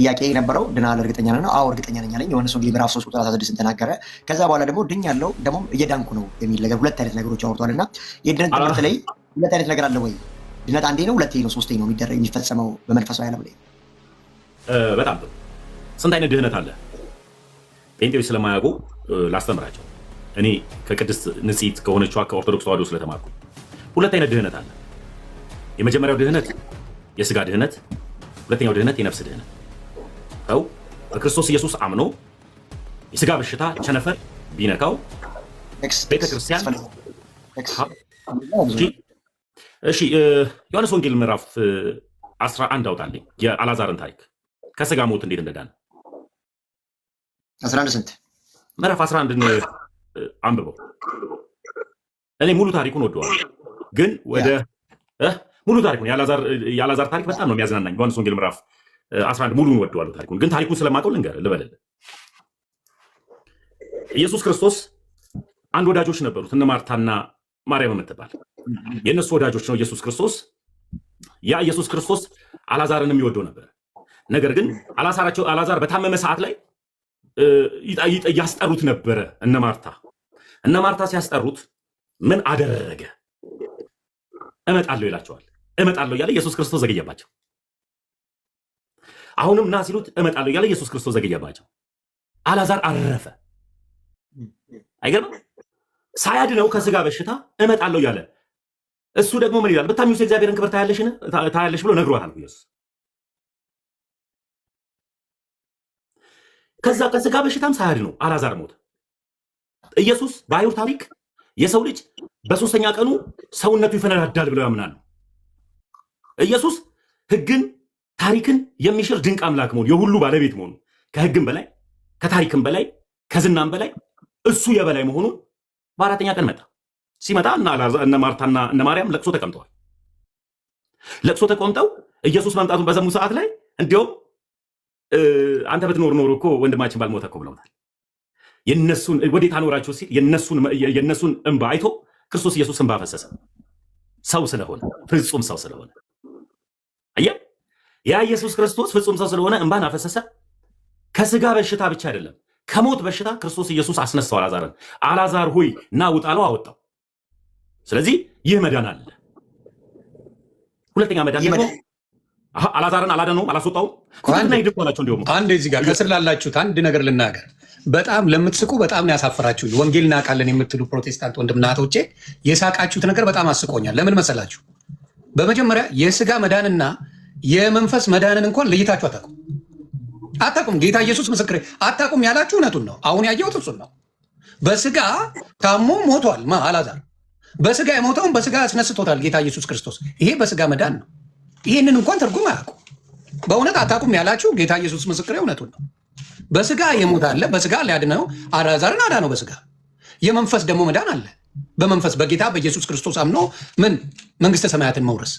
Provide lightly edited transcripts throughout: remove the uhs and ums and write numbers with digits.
ጥያቄ የነበረው ድናል እርግጠኛ ነው? አዎ እርግጠኛ ነኝ አለኝ። ዮሐንስ ወንጌል ምዕራፍ 3 ቁጥር 16 ተናገረ። ከዛ በኋላ ደግሞ ድኛለሁ ደግሞም እየዳንኩ ነው የሚል ነገር ሁለት አይነት ነገሮች አውርቷል። እና የድነት ትምህርት ላይ ሁለት አይነት ነገር አለ ወይ? ድነት አንዴ ነው ሁለቴ ነው ሶስቴ ነው የሚፈጸመው በመንፈሳዊ ዓለም ላይ? በጣም ጥሩ። ስንት አይነት ድህነት አለ? ጴንጤዎች ስለማያውቁ ላስተምራቸው። እኔ ከቅድስት ንጽሕት ከሆነችዋ ከኦርቶዶክስ ተዋሕዶ ስለተማርኩ ሁለት አይነት ድህነት አለ። የመጀመሪያው ድህነት የስጋ ድህነት፣ ሁለተኛው ድህነት የነፍስ ድህነት። ሰው በክርስቶስ ኢየሱስ አምኖ የስጋ በሽታ ቸነፈር ቢነካው ቤተክርስቲያን ዮሐንስ ወንጌል ምዕራፍ 11 አውጣልኝ የአልዓዛርን ታሪክ ከስጋ ሞት እንዴት እንደዳነ 11 ስንት ምዕራፍ 11ን አንብበው። እኔ ሙሉ ታሪኩን ወደዋለሁ፣ ግን ወደ ሙሉ ታሪኩን የአልዓዛር ታሪክ በጣም ነው የሚያዝናናኝ። ዮሐንስ ወንጌል ምዕራፍ 11 ሙሉን ወደዋለሁ ታሪኩን፣ ግን ታሪኩን ስለማውቀው ልበልልህ። ኢየሱስ ክርስቶስ አንድ ወዳጆች ነበሩት፣ እነ ማርታና ማርያም የምትባል የእነሱ ወዳጆች ነው ኢየሱስ ክርስቶስ። ያ ኢየሱስ ክርስቶስ አልዓዛርን የሚወደው ነበር። ነገር ግን አልዓዛር በታመመ ሰዓት ላይ ያስጠሩት ነበረ እነ ማርታ ሲያስጠሩት ምን አደረገ? እመጣለሁ ይላቸዋል። እመጣለሁ እያለ ኢየሱስ ክርስቶስ ዘገየባቸው። አሁንም ና ሲሉት እመጣለሁ እያለ ኢየሱስ ክርስቶስ ዘገየባቸው። አልዓዛር አረፈ። አይገርምም? ሳያድነው ከስጋ በሽታ እመጣለሁ እያለ እሱ ደግሞ ምን ይላል? ብታምኚውስ የእግዚአብሔርን ክብር ታያለሽ ብሎ ነግሯታል ኢየሱስ። ከዛ ከስጋ በሽታም ሳያድነው አልዓዛር ሞተ። ኢየሱስ በአይሁድ ታሪክ የሰው ልጅ በሶስተኛ ቀኑ ሰውነቱ ይፈነዳዳል ብለው ያምናሉ። ኢየሱስ ሕግን ታሪክን የሚሽር ድንቅ አምላክ መሆኑ የሁሉ ባለቤት መሆኑ ከሕግም በላይ ከታሪክም በላይ ከዝናም በላይ እሱ የበላይ መሆኑን በአራተኛ ቀን መጣ። ሲመጣ እነ ማርታና እነ ማርያም ለቅሶ ተቀምጠዋል። ለቅሶ ተቆምጠው ኢየሱስ መምጣቱን በሰሙ ሰዓት ላይ እንዲያውም አንተ ብትኖር ኖሮ እኮ ወንድማችን ባልሞተ እኮ ብለውታል። የነሱን ወዴት አኖራቸው ሲል የነሱን እንባ አይቶ ክርስቶስ ኢየሱስ እንባ ፈሰሰ። ሰው ስለሆነ ፍጹም ሰው ስለሆነ አየህ፣ ያ ኢየሱስ ክርስቶስ ፍጹም ሰው ስለሆነ እንባን አፈሰሰ። ከስጋ በሽታ ብቻ አይደለም ከሞት በሽታ ክርስቶስ ኢየሱስ አስነሳው አልዓዛርን። አልዓዛር ሆይ ና ውጣ አለው፣ አወጣው። ስለዚህ ይህ መዳን አለ። ሁለተኛ መዳን ደግሞ አልዓዛርን አላዳነውም፣ አላስወጣውም። አንድ እዚህ ጋር ከስር ላላችሁት አንድ ነገር ልናገር። በጣም ለምትስቁ በጣም ነው ያሳፈራችሁ። ወንጌል እናውቃለን የምትሉ ፕሮቴስታንት ወንድምና እህቶቼ የሳቃችሁት ነገር በጣም አስቆኛል። ለምን መሰላችሁ? በመጀመሪያ የስጋ መዳንና የመንፈስ መዳንን እንኳን ለይታችሁ አታውቁም። ጌታ ኢየሱስ ምስክሬ፣ አታውቁም ያላችሁ እውነቱን ነው። አሁን ያየሁት እሱን ነው። በስጋ ታሞ ሞቷል አልዓዛር። በስጋ የሞተውን በስጋ አስነስቶታል ጌታ ኢየሱስ ክርስቶስ። ይሄ በስጋ መዳን ነው። ይህንን እንኳን ትርጉም አያውቁም። በእውነት አታውቁም ያላችሁ ጌታ ኢየሱስ ምስክሬ እውነቱን ነው። በስጋ የሞት አለ፣ በስጋ ሊያድነው አልዓዛርን አዳነው በስጋ። የመንፈስ ደግሞ መዳን አለ፣ በመንፈስ በጌታ በኢየሱስ ክርስቶስ አምኖ ምን መንግስተ ሰማያትን መውረስ።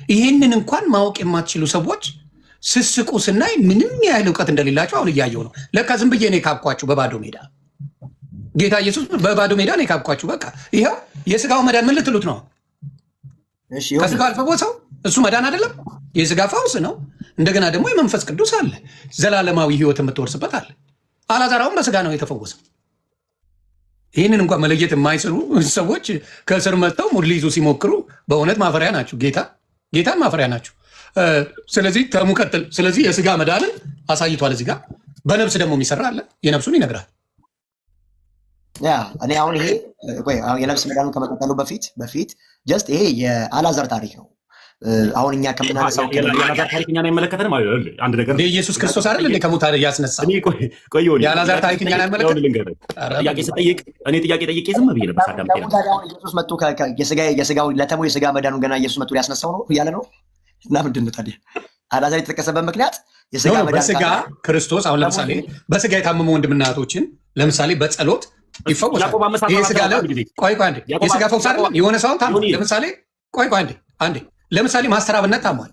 ይህንን እንኳን ማወቅ የማትችሉ ሰዎች ስስቁ ስናይ ምንም ያህል እውቀት እንደሌላቸው አሁን እያየው ነው። ለካ ዝም ብዬ ነው የካብኳችሁ በባዶ ሜዳ። ጌታ ኢየሱስ በባዶ ሜዳ ነው የካብኳችሁ። በቃ ይኸው የስጋው መዳን ምን ልትሉት ነው? ከስጋ አልፈወሰው እሱ መዳን አይደለም፣ የስጋ ፈውስ ነው። እንደገና ደግሞ የመንፈስ ቅዱስ አለ፣ ዘላለማዊ ህይወት የምትወርስበት አለ። አልዓዛር በስጋ ነው የተፈወሰው። ይህንን እንኳን መለየት የማይችሉ ሰዎች ከስር መጥተው ሙድ ሊይዙ ሲሞክሩ በእውነት ማፈሪያ ናችሁ። ጌታን ማፈሪያ ናችሁ። ስለዚህ ተሙቀጥል። ስለዚህ የስጋ መዳንን አሳይቷል። እዚህ ጋር በነብስ ደግሞ የሚሰራ አለ። የነብሱን ይነግራል። ያ እኔ አሁን ይሄ የነብስ መዳኑን ከመቀጠሉ በፊት ጀስት ይሄ የአልዓዛር ታሪክ ነው። አሁን እኛ ከምናነሳው የአልዓዛር ታሪክ እኛን አይመለከተንም። አንድ ነገር ኢየሱስ ክርስቶስ አይደል እንደ ከሙት ያስነሳ የአልዓዛር ታሪክ እኛን አይመለከትም። ጥያቄ ስጠይቅ እኔ ጥያቄ ጠይቄ ዝም ብዬ ነበር ሳዳምጥ ነበር። ኢየሱስ መጥቶ የስጋው ለተሙ የስጋ መዳኑን ገና ኢየሱስ መጥቶ ሊያስነሳው ነው እያለ ነው። እና ምንድን ነው ታዲያ አልዓዛር የተጠቀሰበት ምክንያት የስጋ መዳን በስጋ ክርስቶስ አሁን ለምሳሌ በስጋ የታመሙ ወንድምና እህቶችን ለምሳሌ በጸሎት ይፈወሳል። ይሄ ስጋ ቆይ አንዴ የስጋ ፈውስ አይደለም። የሆነ ሰው ታሟል ለምሳሌ ቆይ አንዴ ለምሳሌ ማስተር አብነት ታሟል፣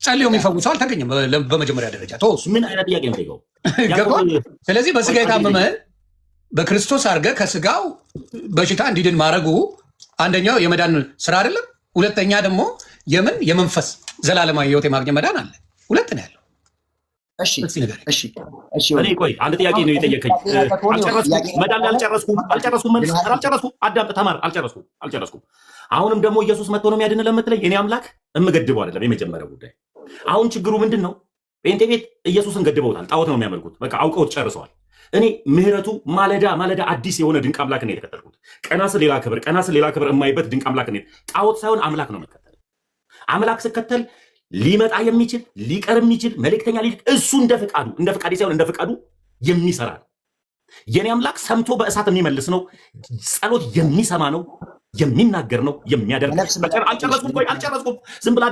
ጸልዮ የሚፈውሰው አልተገኘም። በመጀመሪያ ደረጃ ተወሱ። ምን አይነት ጥያቄ ነው ገባል? ስለዚህ በስጋ የታመመ በክርስቶስ አድርገህ ከስጋው በሽታ እንዲድን ማድረጉ አንደኛው የመዳን ስራ አይደለም። ሁለተኛ ደግሞ የመንፈስ ዘላለማዊ ህይወት የማግኘት መዳን አለ። ሁለት ነው ያለው። እኔ ቆይ አንድ ጥያቄ ነው የጠየቀኝ። መዳን አልጨረስኩም። አዳምጥ ተማር። አልጨረስኩም። አሁንም ደግሞ ኢየሱስ መጥቶ ነው የሚያድን ለምትለኝ እኔ አምላክ እምገድበው አይደለም የመጀመሪያው ጉዳይ። አሁን ችግሩ ምንድን ነው? ጴንጤ ቤት ኢየሱስን ገድበውታል። ጣዖት ነው የሚያመልኩት። በቃ አውቀውት ጨርሰዋል። እኔ ምህረቱ ማለዳ አዲስ የሆነ ድንቅ አምላክ ነው የተከተልኩት። ቀና ስል ሌላ ክብር የማይበት ድንቅ አምላክ ነው። ጣዖት ሳይሆን አምላክ ነው የምከተል። አምላክ ስከተል ሊመጣ የሚችል ሊቀር የሚችል መልእክተኛ እሱ እንደ ፈቃዴ ሳይሆን እንደ ፈቃዱ የሚሰራ ነው። የኔ አምላክ ሰምቶ በእሳት የሚመልስ ነው። ጸሎት የሚሰማ ነው፣ የሚናገር ነው፣ የሚያደርግ። አልጨረስኩም። ዝም ብላ